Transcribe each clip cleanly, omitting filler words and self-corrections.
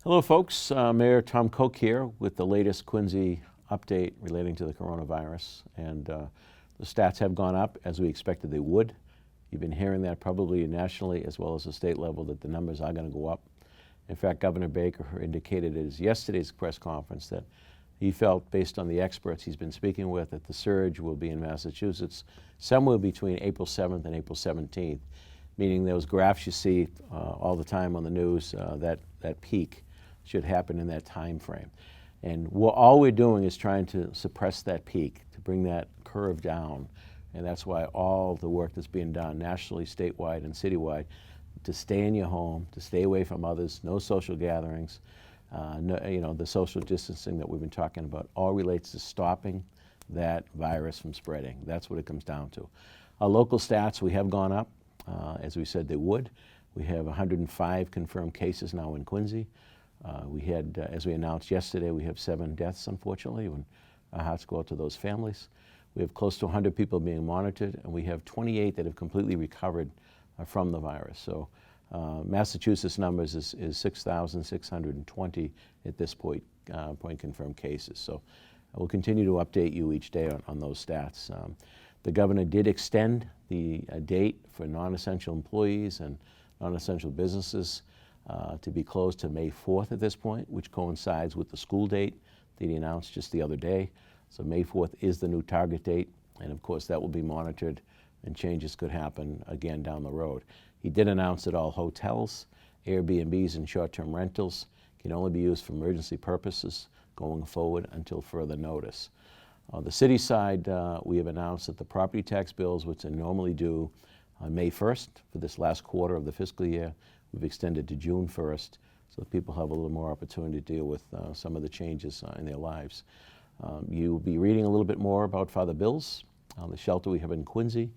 Hello folks, Mayor Tom Koch here with the latest Quincy update relating to the coronavirus. And the stats have gone up as we expected they would. You've been hearing that probably nationally as well as the state level that the numbers are going to go up. In fact, Governor Baker indicated at yesterday's press conference that he felt, based on the experts he's been speaking with, that the surge will be in Massachusetts somewhere between April 7th and April 17th, meaning those graphs you see all the time on the news, that peak should happen in that time frame. And all we're doing is trying to suppress that peak, to bring that curve down. And that's why all the work that's being done nationally, statewide, and citywide, to stay in your home, to stay away from others, no social gatherings, the social distancing that we've been talking about, all relates to stopping that virus from spreading. That's what it comes down to. Our local stats, we have gone up, as we said they would. We have 105 confirmed cases now in Quincy. We had, as we announced yesterday, we have 7 deaths, unfortunately, and our hearts go out to those families. We have close to 100 people being monitored, and we have 28 that have completely recovered from the virus. So Massachusetts numbers is 6,620 at this point confirmed cases. So we'll continue to update you each day on those stats. The governor did extend the date for non-essential employees and non-essential businesses to be closed to May 4th at this point, which coincides with the school date that he announced just the other day. So May 4th is the new target date, and of course that will be monitored and changes could happen again down the road. He did announce that all hotels, Airbnbs, and short-term rentals can only be used for emergency purposes going forward until further notice. On the city side, we have announced that the property tax bills, which are normally due on May 1st for this last quarter of the fiscal year, we've extended to June 1st so that people have a little more opportunity to deal with some of the changes in their lives. You'll be reading a little bit more about Father Bill's, the shelter we have in Quincy.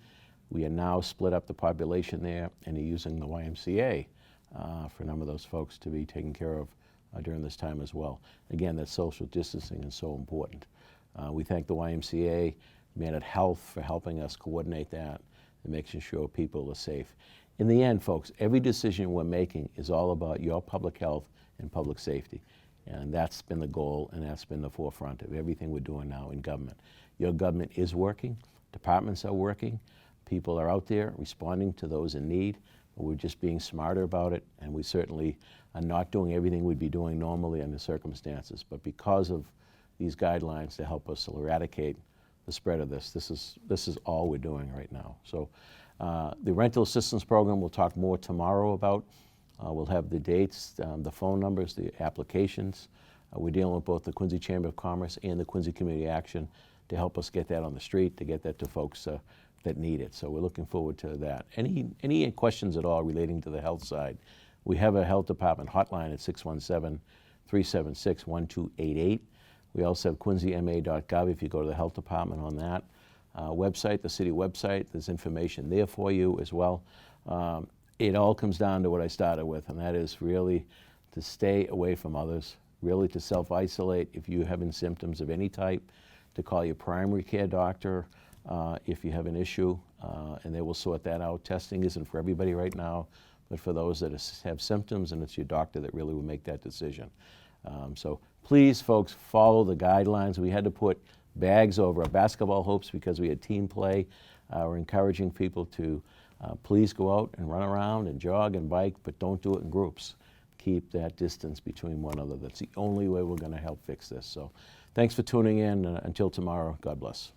We are now split up the population there and are using the YMCA for a number of those folks to be taken care of during this time as well. Again, that social distancing is so important. We thank the YMCA, Manet Health, for helping us coordinate that and making sure people are safe. In the end, folks, every decision we're making is all about your public health and public safety. And that's been the goal, and that's been the forefront of everything we're doing now in government. Your government is working, departments are working, people are out there responding to those in need. We're just being smarter about it, and we certainly are not doing everything we'd be doing normally under circumstances. But because of these guidelines to help us eradicate the spread of this is all we're doing right now. So the rental assistance program we'll talk more tomorrow about. We'll have the dates, the phone numbers, the applications. We're dealing with both the Quincy Chamber of Commerce and the Quincy Community Action to help us get that on the street, to get that to folks that need it. So we're looking forward to that. Any questions at all relating to the health side, we have a health department hotline at 617-376-1288. We also have quincyma.gov if you go to the health department on that website, the city website. There's information there for you as well. It all comes down to what I started with, and that is really to stay away from others, really to self-isolate if you're having symptoms of any type, to call your primary care doctor if you have an issue, and they will sort that out. Testing isn't for everybody right now, but for those that have symptoms, and it's your doctor that really will make that decision. So please, folks, follow the guidelines. We had to put bags over our basketball hoops because we had team play. We're encouraging people to please go out and run around and jog and bike, but don't do it in groups. Keep that distance between one another. That's the only way we're going to help fix this. So thanks for tuning in. Until tomorrow, God bless.